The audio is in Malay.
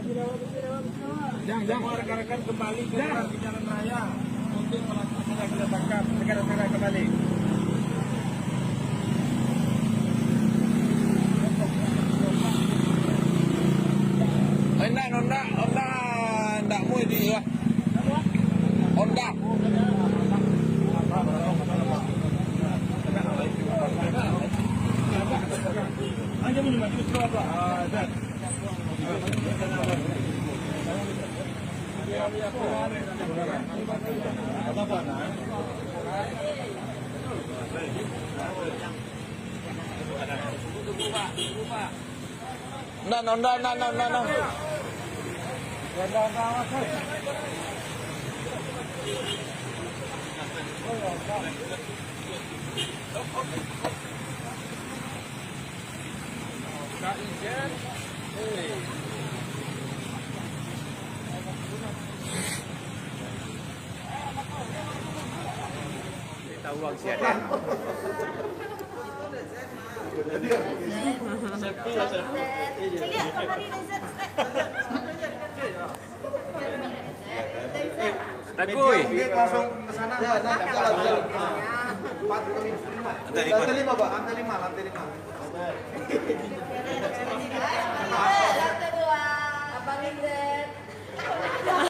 Jangan rekan-rekan kembali ke jalan raya untuk melakukan kita tangkap segera kembali. Honda, ndak mau di ya. Honda. Anda mau maju ke apa? Dan. No. Tahu uang siapa? Takui. Langsung ke sana. Ya, lantai 5, Pak. Lantai 5. Lantai 2. Abang Izet.